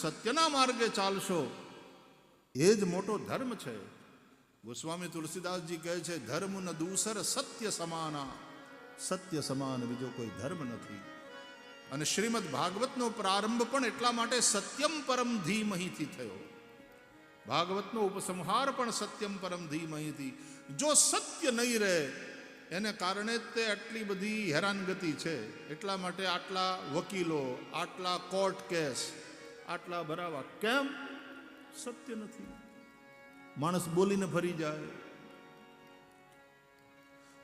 સત્યના માર્ગે ચાલશો એ જ મોટો ધર્મ છે. ગોસ્વામી તુલસીદાસજી કહે છે, ધર્મ ન દૂસર સત્ય સમાના, સત્ય સમાન બીજો કોઈ ધર્મ નથી. અને શ્રીમદ ભાગવતનો પ્રારંભ પણ એટલા માટે સત્યમ પરમ ધીમહીથી થયો. ભાગવતનો ઉપસંહાર પણ સત્યમ પરમ ધીમહીથી. જો સત્ય નહીં રહે એને કારણે તે આટલી બધી હેરાનગતિ છે. એટલા માટે આટલા વકીલો, આટલા કોર્ટ કેસ, આટલા ભરાવા. કેમ? સત્ય નથી. માણસ બોલીને ફરી જાય.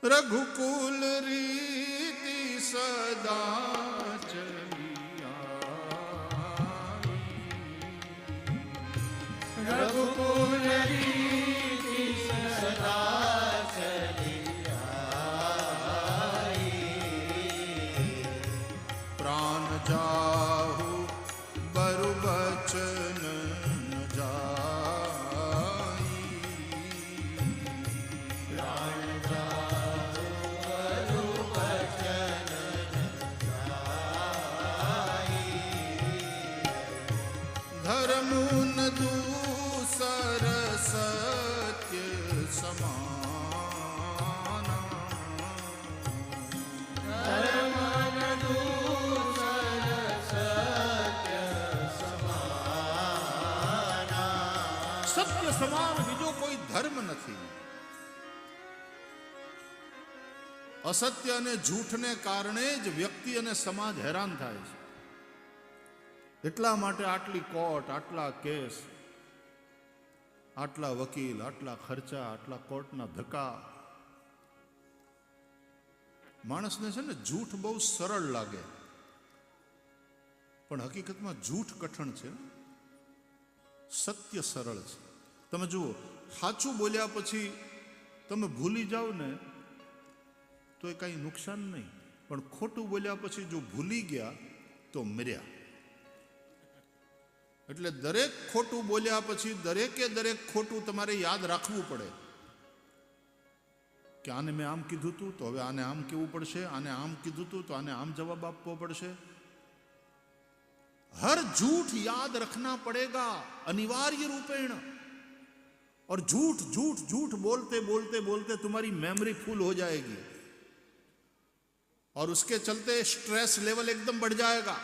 રઘુકુલ રીતિ સદા ચલિયા, રઘુકુલ રીતિ સદા ચલિયા, પ્રાણ જાહુ બરુ બચન ન જાઈ, પ્રાણ જાહુ બરુ બચન ન જાઈ, ધર્મ ન દૂસર સત્ય સમાના, ધર્મ ન દૂસર સત્ય સમાના, સત્ય સમાન બીજો કોઈ ધર્મ નથી. અસત્ય અને જૂઠને કારણે જ વ્યક્તિ અને સમાજ હેરાન થાય છે. એટલા માટે આટલી કોર્ટ, આટલા કેસ, આટલા વકીલ, આટલા ખર્ચા, આટલા કોર્ટના ધક્કા. માણસને છે ને જૂઠ બહુ સરળ લાગે, પણ હકીકતમાં જૂઠ કઠણ છે, સત્ય સરળ છે. તમે જુઓ, સાચું બોલ્યા પછી તમે ભૂલી જાઓ ને તો એ કાંઈ નુકસાન નહીં, પણ ખોટું બોલ્યા પછી જો ભૂલી ગયા તો મર્યા. એટલે દરેક ખોટું બોલ્યા પછી દરેકે દરેક ખોટું તમારે યાદ રાખવું પડે કે આને મેં આમ કીધું હતું તો હવે આને આમ કહેવું પડશે, આને આમ કીધું હતું તો આને આમ જવાબ આપવો પડશે. हर झूठ याद रखना पड़ेगा अनिवार्य रूपेण. और झूठ झूठ झूठ बोलते बोलते बोलते तुम्हारी मेमोरी फुल हो जाएगी और उसके चलते स्ट्रेस लेवल एकदम बढ़ जाएगा.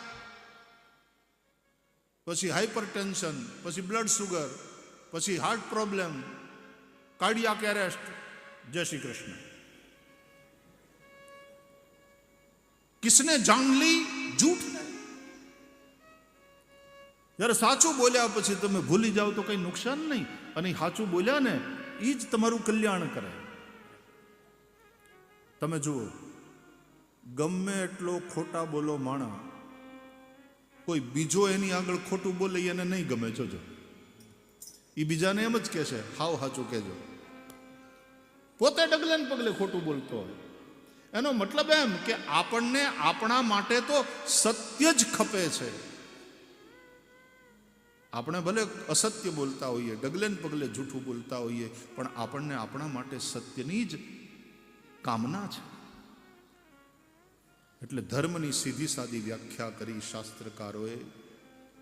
પછી હાઇપરટેન્શન, પછી બ્લડ સુગર, પછી હાર્ટ પ્રોબ્લેમ, કાર્ડિયાક એરેસ્ટ. જય શ્રી કૃષ્ણ. किसने जान ली झूठ ने? જ્યારે સાચું બોલ્યા પછી તમે ભૂલી જાઓ તો કંઈ નુકસાન નહીં, અને સાચું બોલ્યા ને એ જ તમારું કલ્યાણ કરે. તમે જુઓ, ગમે એટલો ખોટા બોલો માણા, કોઈ બીજો એની આગળ ખોટું બોલે એને નહીં ગમે. જોજો, એ બીજાને એમ જ કહેશે હાવ સાચું કહેજો. પોતે ડગલે ને પગલે ખોટું બોલતો હોય. એનો મતલબ એમ કે આપણને આપણા માટે તો સત્ય જ ખપે છે. આપણે ભલે અસત્ય બોલતા હોઈએ, ડગલે ને પગલે જૂઠું બોલતા હોઈએ, પણ આપણને આપણા માટે સત્યની જ કામના છે. એટલે ધર્મની સીધી સાદી વ્યાખ્યા કરી શાસ્ત્રકારોએ.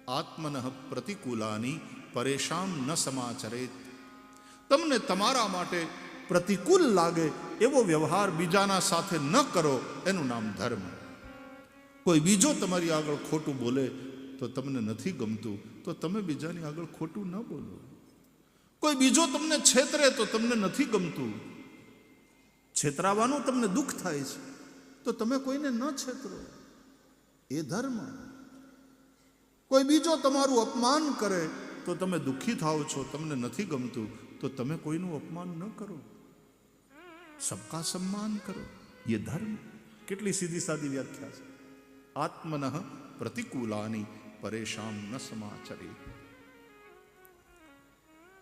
આત્મનઃ પ્રતિકૂલાની પરેશાન ન સમાચરેત. તમને તમારા માટે પ્રતિકૂળ લાગે એવો વ્યવહાર બીજાના સાથે ન કરો, એનું નામ ધર્મ. કોઈ બીજો તમારી આગળ ખોટું બોલે તો તમને નથી ગમતું તો તમે બીજાની આગળ ખોટું ન બોલો. કોઈ બીજો તમને છેતરે તો તમને નથી ગમતું, છેતરાવાનું તમને દુઃખ થાય છે તો તમે કોઈને ન છેતરો, એ ધર્મ. કોઈ બીજો તમારું અપમાન કરે તો તમે દુઃખી થાઓ છો, તમને નથી ગમતું તો તમે કોઈનું અપમાન ન કરો, સબકા સન્માન કરો, ये धर्म. કેટલી સીધી સાદી વ્યાખ્યા છે. આત્મનઃ प्रतिकूलानि परेशान न समाचरे.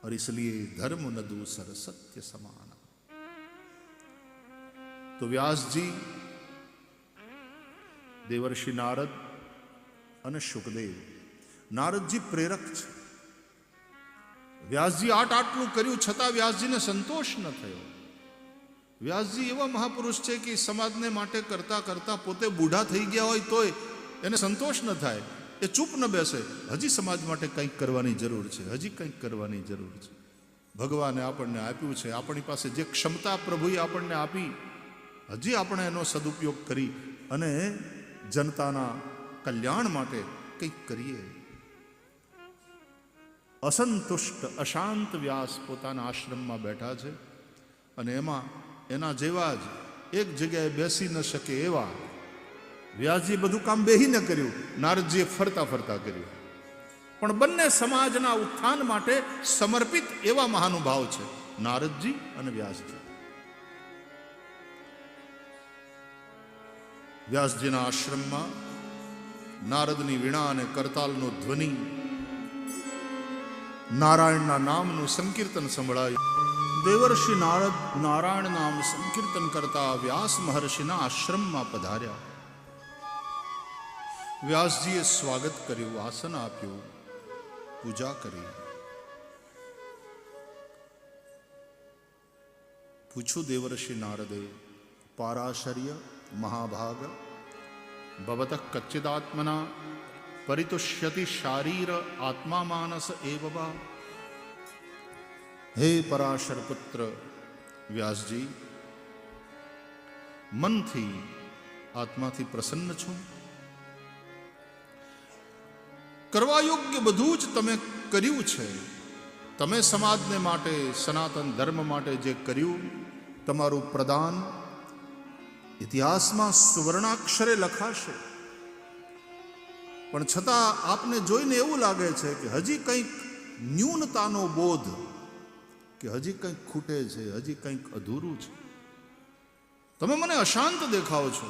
और इसलिए धर्म न दूसर सत्य समान. तो व्यास जी, देवर्षि नारद અને શુકદેવ. નારદજી પ્રેરક છે. વ્યાસજી આટલું કર્યું છતાં વ્યાસજીને સંતોષ ન થયો. વ્યાસજી એવા મહાપુરુષ છે કે સમાજને માટે કરતા કરતા પોતે બૂઢા થઈ ગયા હોય તોય એને સંતોષ ન થાય. એ ચૂપ ન બેસે. હજી સમાજ માટે કંઈક કરવાની જરૂર છે, હજી કંઈક કરવાની જરૂર છે. ભગવાને આપણને આપ્યું છે, આપણી પાસે જે ક્ષમતા પ્રભુએ આપણને આપી, હજી આપણે એનો સદુપયોગ કરી અને જનતાના કલ્યાણ માટે કંઈક કરીએ. અસંતુષ્ટ અશાંત વ્યાસ પોતાના આશ્રમમાં બેઠા છે અને એમાં એના જેવા જ એક જગ્યાએ બેસી ન શકે એવા વ્યાસજી બધું કામ બેહીને કર્યું, નારદજીએ ફરતા ફરતા કર્યું. પણ બંને સમાજના ઉત્થાન માટે સમર્પિત એવા મહાનુભાવ છે, નારદજી અને વ્યાસજી. વ્યાસજીના આશ્રમમાં નારદની વીણા અને કરતાલનો ધ્વનિ, નારાયણના નામનું સંકીર્તન સંભળાયું. દેવર્ષિ નારદ નારાયણ નામ સંકીર્તન કરતા વ્યાસ મહર્ષિના આશ્રમમાં પધાર્યા. વ્યાસજીએ સ્વાગત કર્યું, આસન આપ્યું, પૂજા કરી. પૂછું દેવર્ષિ નારદે, પારાશર્ય મહાભાગ ભવતઃ કચ્ચિદાત્મના પરિતુષ્યતિ શારીર આત્મા માનસ એવ વા. હે પરાશર પુત્ર વ્યાસજી, મનથી આત્માથી પ્રસન્ન છો? કરવા યોગ્ય બધું જ તમે કર્યું છે. તમે સમાજને માટે, સનાતન ધર્મ માટે જે કર્યું, તમારું પ્રદાન ઇતિહાસમાં સુવર્ણાક્ષરે લખાશે. પણ છતાં આપને જોઈને એવું લાગે છે કે હજી કંઈક ન્યૂનતાનો બોધ, કે હજી કંઈક ખૂટે છે, હજી કંઈક અધૂરું છે. તમે મને અશાંત દેખાઓ છો.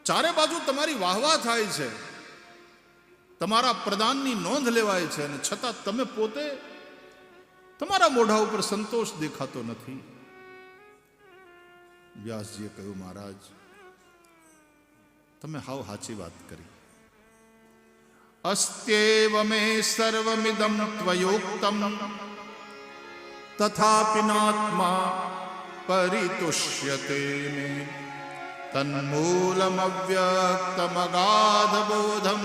ચારે બાજુ તમારી વાહવાહ થાય છે, તમારા પ્રદાનની નોંધ લેવાય છે, અને છતાં તમે પોતે, તમારા મોઢા ઉપર સંતોષ દેખાતો નથી. વ્યાસજીએ કહ્યું, મહારાજ તમે હાવ સાચી વાત કરી. અસ્ત્યેવ મે સર્વમિદં ત્વયોક્તમ તથાપિ નાત્મા પરિતુષ્યતે મે તન્મૂલમવ્યક્તમગાધબોધમ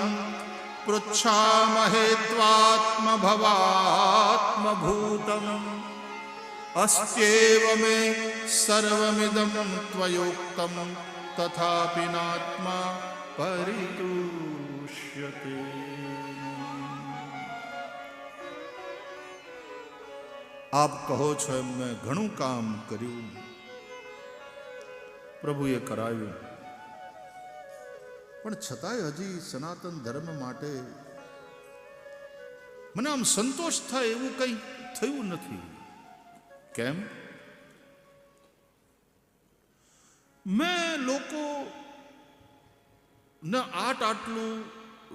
પૃચ્છામહે ત્વાત્મભવાત્મભૂતમ. અસ્ત્યેવ મે સર્વમિદં ત્વયોક્તમ તથાપિ નાત્મા પરિતુષ્યતે. આપ કહો છો એમ મેં ઘણું કામ કર્યું, પ્રભુએ કરાવ્યું, પણ છતાંય હજી સનાતન ધર્મ માટે મને આમ સંતોષ થાય એવું કંઈ થયું નથી. કેમ? મેં લોકો ન આટલું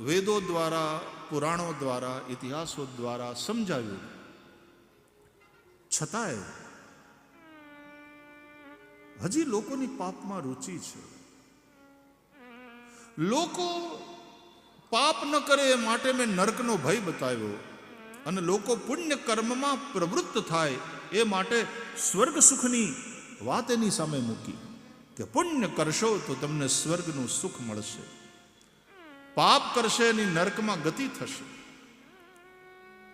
વેદો દ્વારા, પુરાણો દ્વારા, ઇતિહાસો દ્વારા સમજાવ્યું, છતાંય હજી લોકોની પાપમાં રુચિ છે. લોકો પાપ ન કરે એ માટે મેં નરકનો ભય બતાવ્યો, અને લોકો પુણ્ય કર્મમાં પ્રવૃત્ત થાય એ માટે સ્વર્ગ સુખની વાત એની સામે મૂકી, કે પુણ્ય કરશો તો તમને સ્વર્ગનું સુખ મળશે, પાપ કરશે એની નરકમાં ગતિ થશે.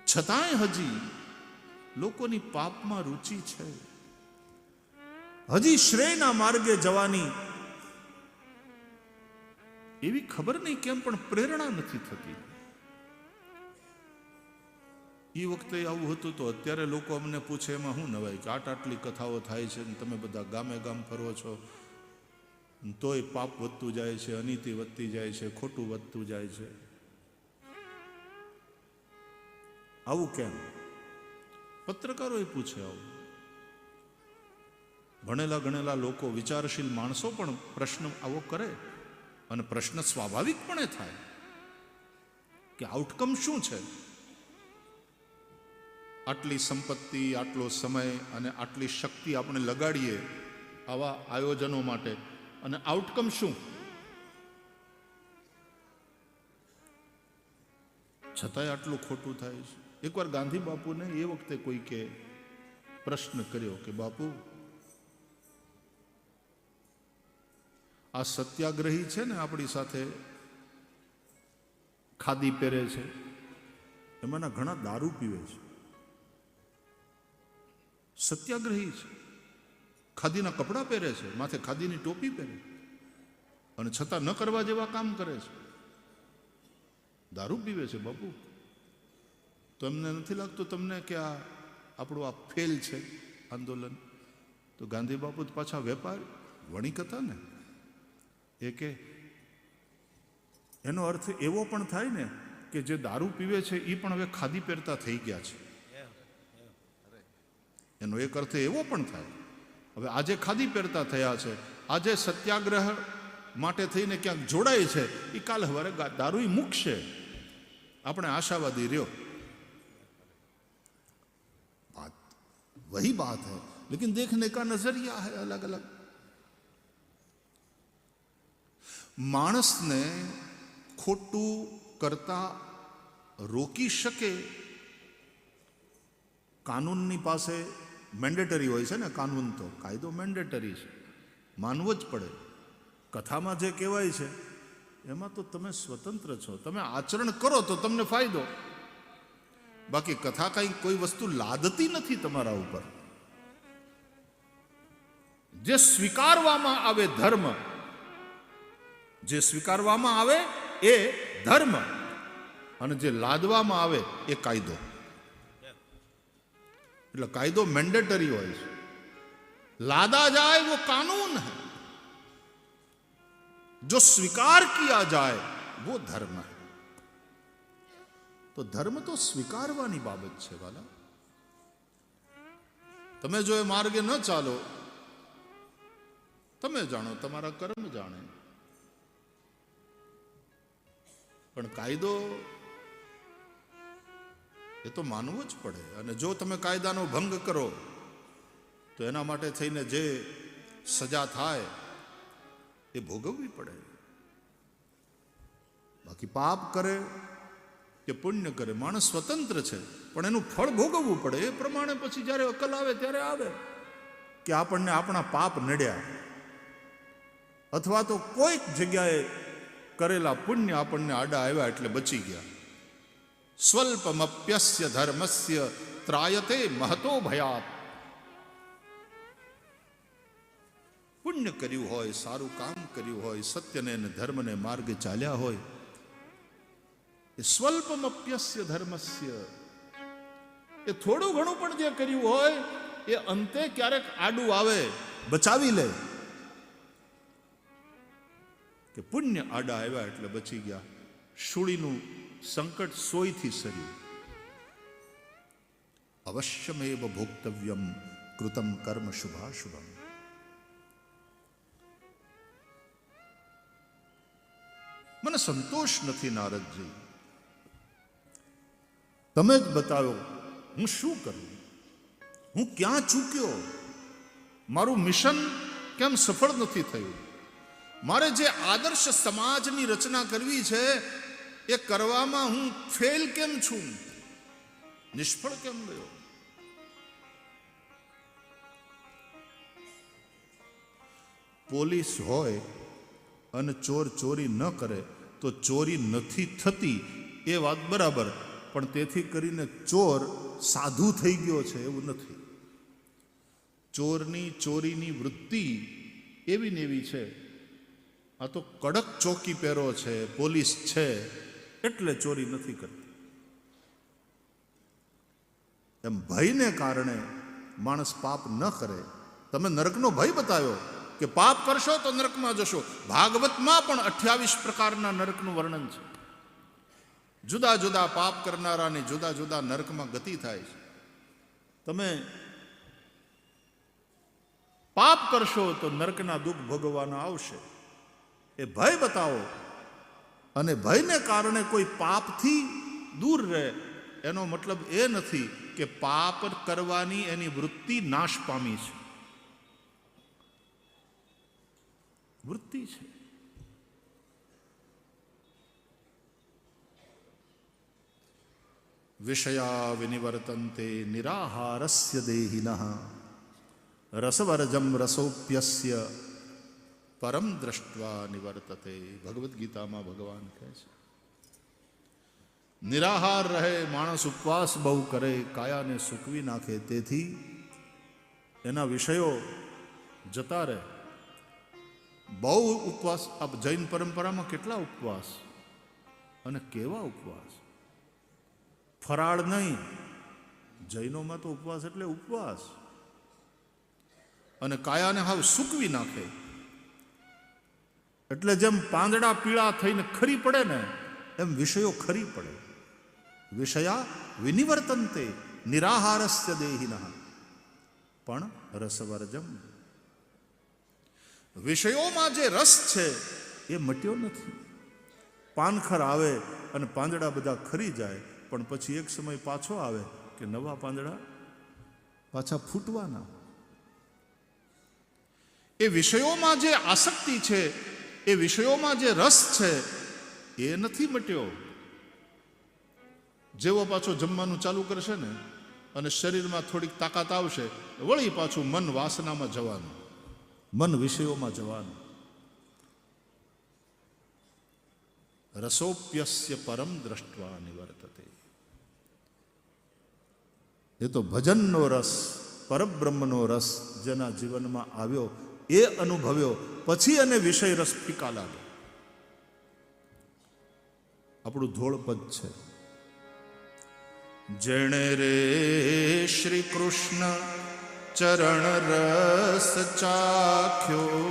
છતાંય હજી લોકોની પાપમાં રુચિ છે. હજી શ્રેયના માર્ગે જવાની એવી ખબર નહીં કેમ પણ પ્રેરણા નથી થતી. એ વખતે આવું હતું તો અત્યારે લોકો અમને પૂછે એમાં શું નવાય, કે આટલી કથાઓ થાય છે ને તમે બધા ગામે ગામ ફરો છો, તોય પાપ વધતું જાય છે, અનીતિ વધતી જાય છે, ખોટું વધતું જાય છે. આવું કેમ? પત્રકારોએ પૂછે આવું. ભણેલા ગણેલા લોકો, વિચારશીલ માણસો પણ પ્રશ્ન આવો કરે, અને પ્રશ્ન સ્વાભાવિકપણે થાય કે આઉટકમ શું છે? આટલી સંપત્તિ, આટલો સમય અને આટલી શક્તિ આપણે લગાડીએ આવા આયોજનો માટે, અને આઉટકમ શું? છતાંય આટલું ખોટું થાય છે. એકવાર ગાંધી બાપુને એ વખતે કોઈકે પ્રશ્ન કર્યો કે બાપુ, આ સત્યાગ્રહી છે ને આપણી સાથે, ખાદી પહેરે છે, એમાંના ઘણા દારૂ પીવે છે, સત્યાગ્રહી છે, ખાદીના કપડાં પહેરે છે, માથે ખાદીની ટોપી પહેરે, અને છતાં ન કરવા જેવા કામ કરે છે, દારૂ પીવે છે બાપુ. તો એમને નથી લાગતું તમને કે આ આપણું આ ફેલ છે આંદોલન? તો ગાંધી બાપુ તો પાછા વેપાર વણિક હતા ને. એ કે એનો અર્થ એવો પણ થાય ને કે જે દારૂ પીવે છે એ પણ હવે ખાદી પહેરતા થઈ ગયા છે. એનો એક અર્થ એવો પણ થાય, હવે આજે ખાદી પહેરતા થયા છે, આજે સત્યાગ્રહ માટે થઈને ક્યાંક જોડાય છે, એ કાલ હવારે દારૂ મૂકશે. આપણે આશાવાદી રહ્યો. बात वही बात है, लेकिन देखने का नजरिया है अलग अलग. માણસને ખોટું કરતા રોકી શકે કાનૂનની પાસે મેન્ડેટરી હોય છે ને. કાનૂન તો કાયદો મેન્ડેટરી છે, માનવો જ પડે. કથામાં જે કહેવાય છે એમાં તો તમે સ્વતંત્ર છો, તમે આચરણ કરો તો તમને ફાયદો. બાકી કથા કઈ કોઈ વસ્તુ લાદતી નથી તમારા ઉપર. જે સ્વીકારવામાં આવે ધર્મ, જે સ્વીકારવામાં આવે એ ધર્મ, અને જે લાદવામાં આવે એ કાયદો. એટલે કાયદો મેન્ડેટરી હોય છે, लादा जाए वो कानून है, जो स्वीकार किया जाए वो धर्म है. तो धर्म तो स्वीकारवानी बाबत છે વાલા. તમે જો એ માર્ગે ન ચાલો, તમે જાણો, તમારા કર્મ જાણે, પણ કાયદો એ તો માનવો જ પડે. અને જો તમે કાયદાનો ભંગ કરો તો એના માટે થઈને જે સજા થાય એ ભોગવવી પડે. બાકી પાપ કરે કે પુણ્ય કરે, માણસ સ્વતંત્ર છે, પણ એનું ફળ ભોગવવું પડે. એ પ્રમાણે પછી જ્યારે અકલ આવે ત્યારે આવે કે આપણને આપણા પાપ નડ્યા, અથવા તો કોઈક જગ્યાએ કરેલા પુણ્ય આપણને આડા આવ્યા એટલે બચી ગયા. સ્વલ્પમપ્યસ્ય ધર્મસ્ય ત્રાયતે મહતો ભયાત. પુણ્ય કર્યું હોય, સારું કામ કર્યું હોય, સત્યને અને ધર્મને માર્ગે ચાલ્યા હોય, એ સ્વલ્પમપ્યસ્ય ધર્મસ્ય, એ થોડું ઘણું પણ જે કર્યું હોય એ અંતે ક્યારેક આડું આવે, બચાવી લે. કે પુણ્ય આડા આવ્યા એટલે બચી ગયા. શૂળીનું સંકટ સોયથી સર્યું. અવશ્યમેવ ભોક્તવ્યમ કૃતમ કર્મ શુભાશુભમ. મને સંતોષ નથી નારદજી, તમે જ બતાવો હું શું કરું, હું ક્યાં ચૂક્યો, મારું મિશન કેમ સફળ નથી થયું, મારે જે આદર્શ સમાજની રચના કરવી છે એ કરવામાં હું ફેલ કેમ છું, નિષ્ફળ કેમ ગયો. પોલીસ હોય અને ચોર ચોરી ન કરે તો ચોરી નથી થતી એ વાત બરાબર, પણ તેથી કરીને ચોર સાધુ થઈ ગયો છે એવું નથી. ચોરની ચોરીની વૃત્તિ એવી ને એવી છે. આ તો કડક ચોકી પહેરો છે, પોલીસ છે એટલે ચોરી નથી કરતી. એમ ભયને કારણે માણસ પાપ ન કરે. તમે નરકનો ભય બતાવ્યો કે પાપ કરશો તો નરકમાં જશો. ભાગવતમાં પણ 28 પ્રકારના નરકનું વર્ણન છે. જુદા જુદા પાપ કરનારાની જુદા જુદા નરકમાં ગતિ થાય છે. તમે પાપ કરશો તો નરકના દુઃખ ભોગવવાના આવશે. એ ભય બતાવો, અને ભયને કારણે કોઈ પાપથી દૂર રહે એનો મતલબ એ નથી કે પાપ કરવાની એની વૃત્તિ નાશ પામી છે. વૃત્તિ છે. વિષયા વિનિવર્તન્તે નિરાહારસ્ય દેહિનઃ રસવરજમ રસોપ્યસ્ય પરમ દ્રષ્ટવા નિવર્તતે. ભગવદ્ ગીતામાં ભગવાન કહે છે નિરાહાર રહે, માણસ ઉપવાસ બહુ કરે, કાયાને સૂકવી નાખે, તેથી એના વિષયો જતા રહે. બહુ ઉપવાસ. આ જૈન પરંપરામાં કેટલા ઉપવાસ અને કેવા ઉપવાસ! ફરાળ નહીં, જૈનોમાં તો ઉપવાસ એટલે ઉપવાસ. અને કાયાને હાવ સૂકવી નાખે. એટલે જેમ પાંદડા પીળા થઈને ખરી પડે ને, એમ વિષયો ખરી પડે. વિષયા વિનિવર્તન્તે નિરાહારસ્ય દેહિનઃ પણ રસવર્જમ. વિષયોમાં જે રસ છે એ મટ્યો નથી. પાનખર આવે અને પાંદડા બધા ખરી જાય, પણ પછી એક સમય પાછો આવે કે નવા પાંદડા પાછા ફૂટવાના. એ વિષયોમાં જે આસક્તિ છે, એ વિષયોમાં જે રસ છે, એ નથી મટ્યો. જેવો પાછો જમવાનું ચાલુ કરશે ને અને શરીરમાં થોડીક તાકાત આવશે, વળી પાછું મન વાસનામાં જવાનું, મન વિષયોમાં જવાનું. રસોપ્યસ્ય પરમ દ્રષ્ટવા નિવર્તતે. એ તો ભજનનો રસ, પરબ્રહ્મનો રસ જેના જીવનમાં આવ્યો, એ અનુભવ્યો, પછી એને વિષય રસ ફીકા લાગે. આપણું ધોળપદ છે. જેણે રે શ્રી કૃષ્ણ ચરણ રસ ચાખ્યો,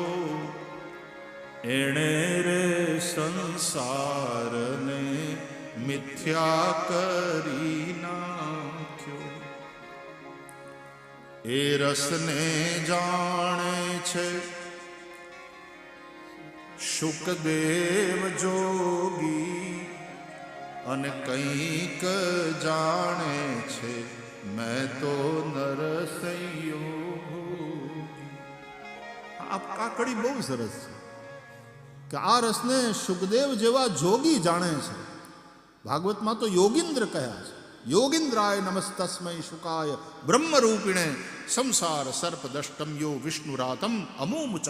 એણે રે સંસારને મિથ્યા કરી નાખ્યો. એ રસને જાણે છે શુકદેવ જોગી, અને કંઈક જાણે છે મેં તો નરસૈયો. આ કાકડી બહુ સરસ છે કે આ રસને શુકદેવ જેવા જોગી જાણે છે. ભાગવતમાં તો યોગીન્દ્ર કહ્યા છે. યોગીન્દ્રાય નમસ્તસ્મૈ શુકાય બ્રહ્મરૂપિણે સંસાર સર્પ દષ્ટમ યો વિષ્ણુરાતમ અમોમુચત.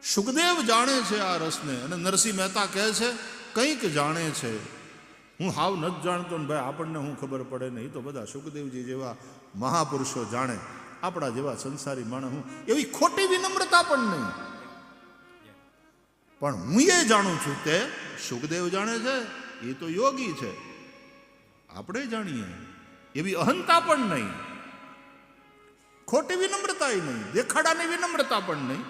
શુકદેવ જાણે છે આ રસને, અને નરસિંહ મહેતા કહે છે કંઈક જાણે છે. હું હાવ ન જાણતો ને ભાઈ, આપણને હું ખબર પડે ને, એ તો બધા શુકદેવજી જેવા મહાપુરુષો જાણે. આપણા જેવા સંસારી માણસ હું એવી ખોટી વિનમ્રતા પણ નહીં. પણ હું એ જાણું છું તે શુકદેવ જાણે છે, એ તો યોગી છે. આપણે જાણીએ એવી અહંતા પણ નહીં, ખોટી વિનમ્રતા નહીં, દેખાડાની વિનમ્રતા પણ નહીં,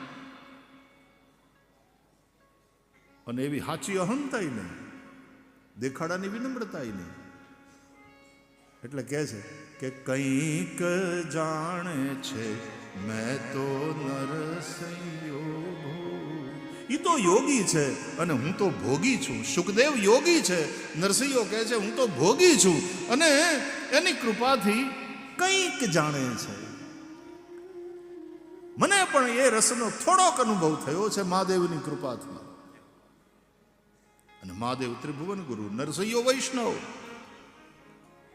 અને એવી સાચી અહંતા નહીં, દેખાડાની વિનમ્રતા નહીં. એટલે કહે છે કે કંઈક જાણે છે મેં તો નરસૈયો. એ તો યોગી છે અને હું તો ભોગી છું. શુકદેવ યોગી છે, નરસિંહો કહે છે હું તો ભોગી છું, અને એની કૃપાથી કંઈક જાણે છે. મને પણ એ રસનો થોડોક અનુભવ થયો છે મહાદેવની કૃપાથી. અને મહાદેવ ત્રિભુવન ગુરુ, નરસિંહો વૈષ્ણવ,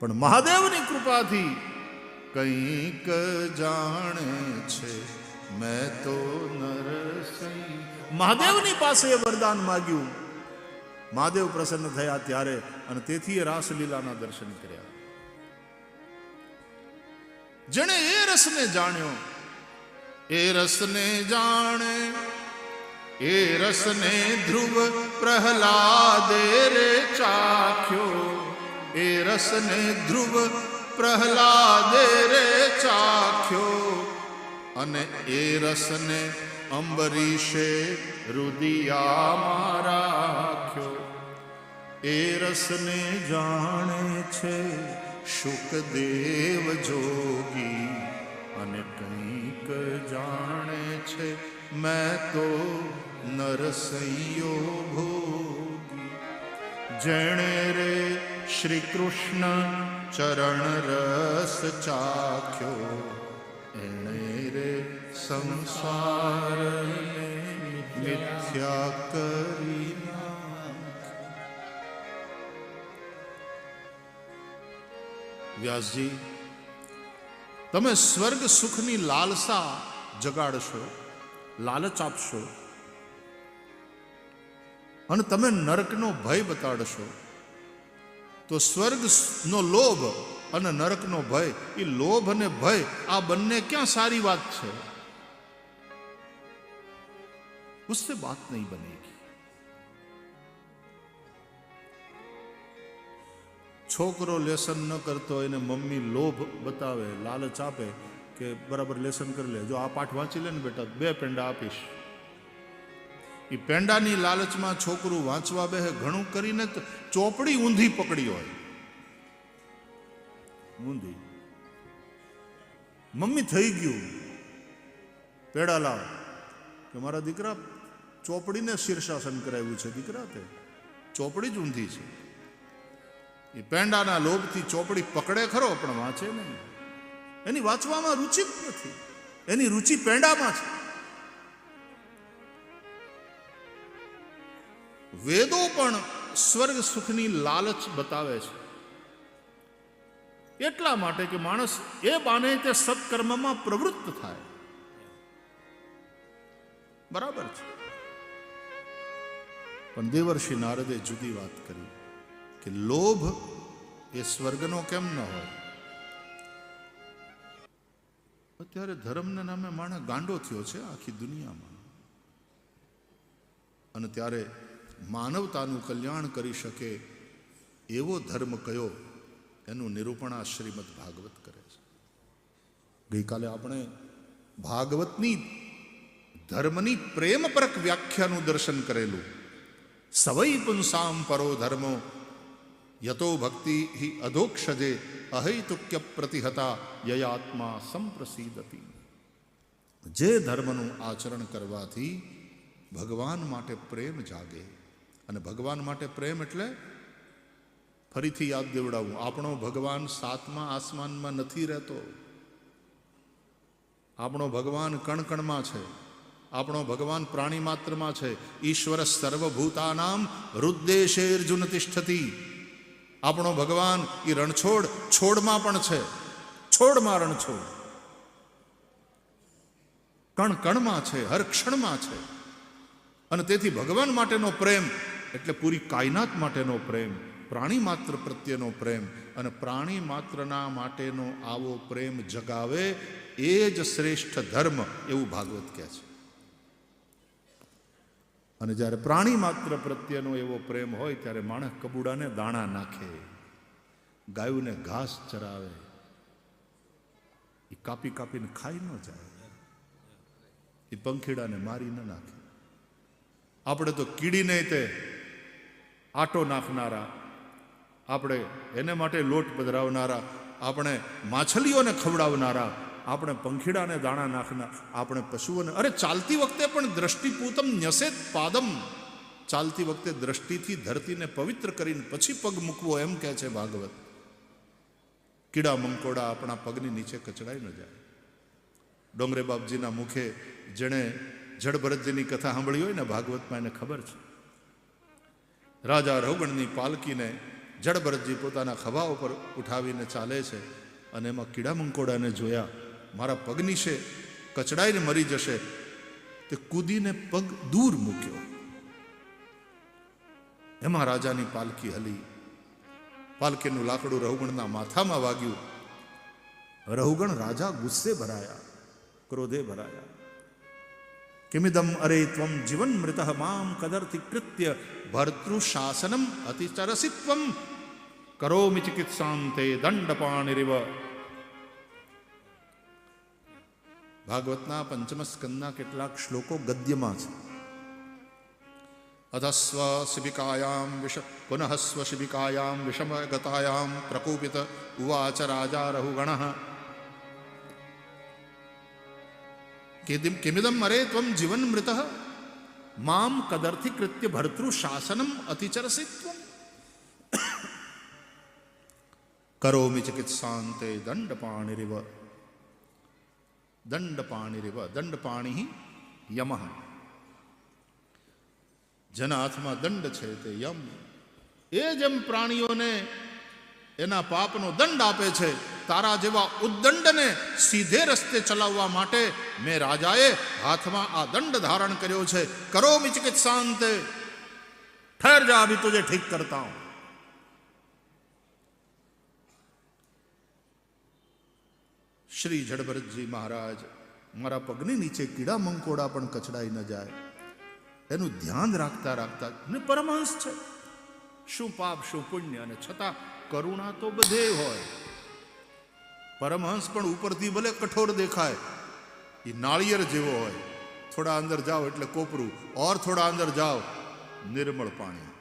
પણ મહાદેવની કૃપાથી કંઈક જાણે છે મેં તો નરસિંહ. મહાદેવની પાસે વરદાન માગ્યું, મહાદેવ પ્રસન્ન થયા ત્યારે, અને તેથી એ રાસલીલાના દર્શન કર્યા. જેણે એ રસને જાણ્યો, એ રસને જાણે, એ રસને ધ્રુવ પ્રહલાદે રે ચાખ્યો. એ રસને ધ્રુવ પ્રહલાદે રે ચાખ્યો, અને એ રસને અંબરીશે રુદિયામાં રાખ્યો. એ રસને જાણે છે શુકદેવ જોગી, અને કંઈક જાણે છે મેં તો નરસૈયો ભોગી. જેણે રે શ્રી કૃષ્ણ ચરણ રસ ચાખ્યો, એણે રે સંસારને મિથ્યા કરી નાખ્યો. વ્યાસજી, તમે સ્વર્ગ સુખની લાલસા જગાડશો, લાલચ આપશો, અને તમે નરકનો ભય બતાડશો તો સ્વર્ગનો લોભ અને નરકનો ભય, એ લોભ અને ભય આ બંને ક્યાં સારી વાત છે? उससे बात नहीं बनेगी. છોકરો લેસન ન કરતો એને મમ્મી લોભ બતાવે, લાલચ આપે કે બરાબર લેસન કરી લે, જો આ પાઠ વાંચી લે ને બેટા 2 પેંડા આપીશ. એ પેંડાની લાલચમાં છોકરું વાંચવા બેહે, ઘણું કરીને ચોપડી ઊંધી પકડી હોય, ઊંધી. મમ્મી થઈ ગયું, પેડા લાવ, કે મારા દીકરા ચોપડીને શીર્ષાસન કરાવ્યું છે, દીકરા તે ચોપડી જ ઊંધી છે. એ પેંડાના લોભથી ચોપડી પકડે ખરો પણ વાંચે નહીં. એની વાંચવામાં રુચિ જ નથી, એની રુચિ પેંડામાં છે. વેદો પણ સ્વર્ગ સુખની લાલચ બતાવે છે, એટલા માટે કે માણસ એ બાને તે સત્કર્મમાં પ્રવૃત્ત થાય. બરાબર છે. પણ દેવર્ષિ નારદે જુદી વાત કરી કે લોભ એ સ્વર્ગનો કેમ ન હોય? અત્યારે ધર્મના નામે માણસ ગાંડો થયો છે આખી દુનિયામાં, અને ત્યારે માનવતાનું કલ્યાણ કરી શકે એવો ધર્મ કયો, એનું નિરૂપણ આ શ્રીમદ ભાગવત કરે છે. ગઈકાલે આપણે ભાગવતની ધર્મની પ્રેમપરક વ્યાખ્યાનું દર્શન કરેલું. સવૈ પુંસામ પરો ધર્મો યતો ભક્તિ હિ અધોક્ષજે અહૈતુક્ય પ્રતિહતા યયાત્મા સંપ્રસિદતી. જે ધર્મનું આચરણ કરવાથી ભગવાન માટે પ્રેમ જાગે, અને ભગવાન માટે પ્રેમ એટલે ફરીથી યાદ દેવડાવું, આપણો ભગવાન 7મા આસમાનમાં નથી રહેતો. આપણો ભગવાન કણકણમાં છે, આપણો ભગવાન પ્રાણી માત્રમાં છે. ઈશ્વર સર્વભૂતાનામ હૃદ્દેશેર્જુન તિષ્ઠતી. આપણો ભગવાન એ રણછોડ છોડમાં પણ છે, છોડમાં રણછોડ, કણ કણમાં છે, હર ક્ષણમાં છે. અને તેથી ભગવાન માટેનો પ્રેમ એટલે પૂરી કાયનાત માટેનો પ્રેમ, પ્રાણી માત્ર પ્રત્યેનો પ્રેમ, અને પ્રાણી માત્રના માટેનો આવો પ્રેમ જગાવે એ જ શ્રેષ્ઠ ધર્મ, એવું ભાગવત કહે છે. અને જ્યારે પ્રાણી માત્ર પ્રત્યેનો એવો પ્રેમ હોય ત્યારે માણસ કબૂડાને દાણા નાખે, ગાયોને ઘાસ ચરાવે, એ કાપી કાપીને ખાઈ ન જાય, એ પંખીડાને મારી ન નાખે. આપણે તો કીડીને તે આટો નાખનારા, આપણે એને માટે લોટ પધરાવનારા, આપણે માછલીઓને ખવડાવનારા, આપણે પંખીડાને દાણા નાખનાર, આપણે પશુઓને, અરે ચાલતી વખતે પણ દ્રષ્ટિપૂતમ ન્યસેત પાદમ, ચાલતી વખતે દ્રષ્ટિથી ધરતીને પવિત્ર કરીને પછી પગ મૂકવો, એમ કહે છે ભાગવત. કીડા મંકોડા આપણા પગની નીચે કચડાઈ ન જાય. ડોંગરે બાપજીના મુખે જેણે જડભરતજીની કથા સાંભળી હોય ને ભાગવતમાં, એને ખબર છે. રાજા રૌગણની પાલકીને જડભરતજી પોતાના ખભા ઉપર ઉઠાવીને ચાલે છે, અને એમાં કીડા મંકોડાને જોયા, મારા પગની છે કચડાઈને મરી જશે, તે કૂદીને પગ દૂર મૂક્યો. એમાં રાજાની પાલકી હલી, પાલકીનું લાકડું રૌગણના માથામાં વાગ્યું. રૌગણ રાજા ગુસ્સે ભરાયા, ક્રોધે ભરાયા. કિમિદમ અરે ત્વમ જીવન મૃત મામ કદર્થી કૃત્ય ભર્તૃ શાસનમ અતિચરસિત્વમ કરોમિ ચિકિત્સાંતે દંડપાણિરિવ. ભાગવતના 5મ સ્કંદના કેટલાક શ્લોકો ગદ્યમાં છે. અધસ્વ શિબિકાયામ પુનઃ સ્વ શિબિકાયામ વિષમગતાયામ પ્રકોપિત ઉવાચ રાજા રઘુગણઃ કિમિદમ અરે ત્વમ જીવન મૃત મામ કદર્થી કૃત્ય ભર્તૃ શાસનમ અતિચરસિત્વમ કરોમિ ચિકિત્સાંતે દંડપાણિરિવ. દંડપાણિરિવ, દંડપાણિ યમઃ. જેના હાથમાં દંડ છે તે યમ. એ જેમ પ્રાણીઓને એના પાપનો દંડ આપે છે, તારા જેવા ઉદ્દંડને સીધે રસ્તે ચલાવવા માટે મેં રાજાએ હાથમાં આ દંડ ધારણ કર્યો છે. કરોમિ ચિકિત્સાંતે, ठहर जा, अभी तुझे ठीक करता हूं। શ્રી જડભરતજી મહારાજ, મારા પગની નીચે કીડા મંકોડા પણ કચડાઈ ન જાય એનું ધ્યાન રાખતા રાખતા, ને પરમહંસ છે, શું પાપ શું પુણ્ય, અને છતાં કરુણા તો બધે હોય. પરમહંસ પણ ઉપરથી ભલે કઠોર દેખાય, એ નાળિયેર જેવો હોય. થોડા અંદર જાઓ એટલે કોપરું, ઓર થોડા અંદર જાઓ નિર્મળ પાણી,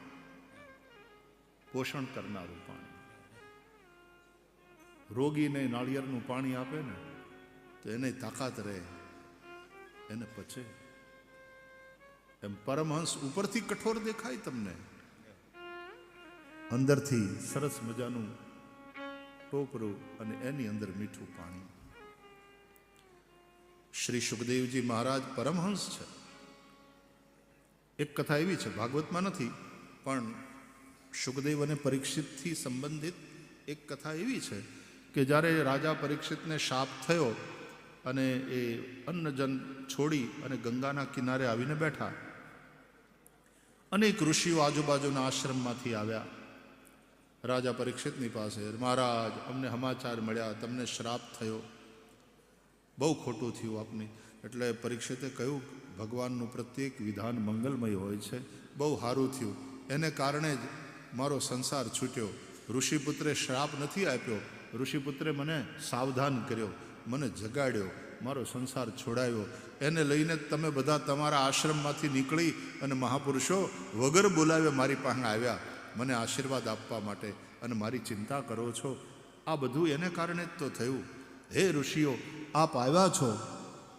પોષણ કરનારું પાણી. રોગીને નાળિયેરનું પાણી આપે ને તો એને તાકાત રહે, એને પચે. એમ પરમહંસ ઉપરથી કઠોર દેખાય તમને, અંદરથી સરસ મજાનું ટોપરું અને એની અંદર મીઠું પાણી. શ્રી સુખદેવજી મહારાજ પરમહંસ છે. એક કથા એવી છે, ભાગવતમાં નથી, પણ સુખદેવ અને પરીક્ષિતથી સંબંધિત એક કથા એવી છે કે જ્યારે રાજા પરીક્ષિતને શાપ થયો અને એ અન્નજન છોડી અને ગંગાના કિનારે આવીને બેઠા, અનેક ઋષિઓ આજુબાજુના આશ્રમમાંથી આવ્યા રાજા પરીક્ષિતની પાસે. મહારાજ, અમને સમાચાર મળ્યા, તમને શ્રાપ થયો, બહુ ખોટું થયું આપની. એટલે પરીક્ષિતે કહ્યું, ભગવાનનું પ્રત્યેક વિધાન મંગલમય હોય છે, બહુ સારું થયું, એને કારણે જ મારો સંસાર છૂટ્યો. ઋષિપુત્રે શ્રાપ નથી આપ્યો, ઋષિપુત્રે મને સાવધાન કર્યો, મને જગાડ્યો, મારો સંસાર છોડાયો. એને લઈને તમે બધા તમારા આશ્રમમાંથી નીકળી અને મહાપુરુષો વગર બોલાવે મારી પાસે આવ્યા મને આશીર્વાદ આપવા માટે, અને મારી ચિંતા કરો છો. આ બધું એને કારણે જ તો થયું. હે ઋષિઓ, આપ આવ્યા છો,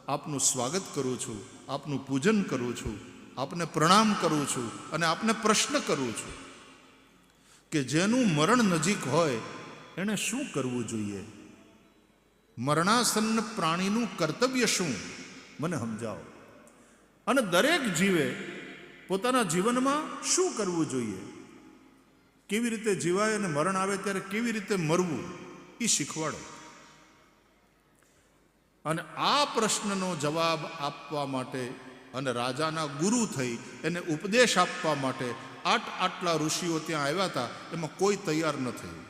આપનું સ્વાગત કરું છું, આપનું પૂજન કરું છું, આપને પ્રણામ કરું છું, અને આપને પ્રશ્ન કરું છું કે જેનું મરણ નજીક હોય એણે શું કરવું જોઈએ? મરણાસન્ન પ્રાણીનું કર્તવ્ય શું, મને સમજાવો. અને દરેક જીવે પોતાના જીવનમાં શું કરવું જોઈએ, કેવી રીતે જીવાય અને મરણ આવે ત્યારે કેવી રીતે મરવું, એ શીખવાડો. અને આ પ્રશ્નનો જવાબ આપવા માટે અને રાજાના ગુરુ થઈ એને ઉપદેશ આપવા માટે આટલા ઋષિઓ ત્યાં આવ્યા હતા. એમાં કોઈ તૈયાર ન થયું.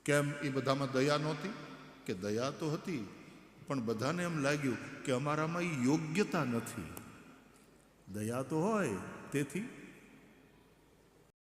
કેમ? એ બધામાં દયા નહોતી કે દયા તો હતી, પણ બધાને એમ લાગ્યું કે અમારામાં એ યોગ્યતા નથી. દયા તો હોય, તેથી